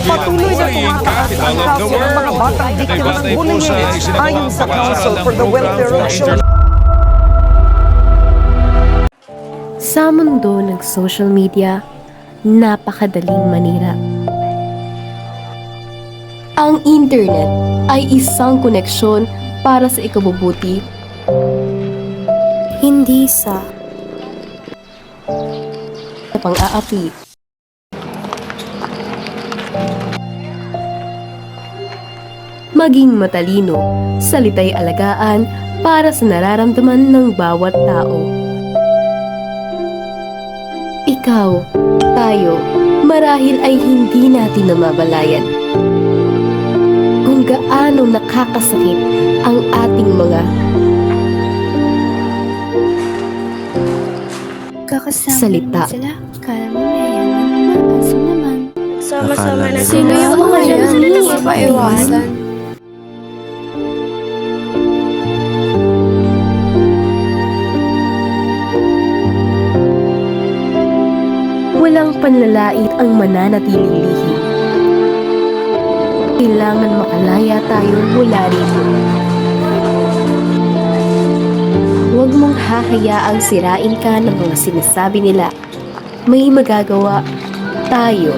Patuloy na tumataas ang kaso ng mga batang biktima ng bullying ayon sa Council for the Welfare of Children. Sa mundo ng social media, napakadaling manira. Ang internet ay isang koneksyon para sa ikabubuti, hindi sa pang-aapi. Maging matalino, salita'y alagaan para sa nararamdaman ng bawat tao. Ikaw, tayo, marahil ay hindi natin namamalayan kung gaano nakakasakit ang ating mga salita. Sila, kala mo mayayaman, maaso naman. Sama-sama na Sino yung mga yan? Hindi mo pa iwasan. Walang panlalait ang mananatiling lihim. Kailangan makalaya tayo mula rito. Huwag mong hahayaang sirain ka ng mga sinasabi nila. May magagawa tayo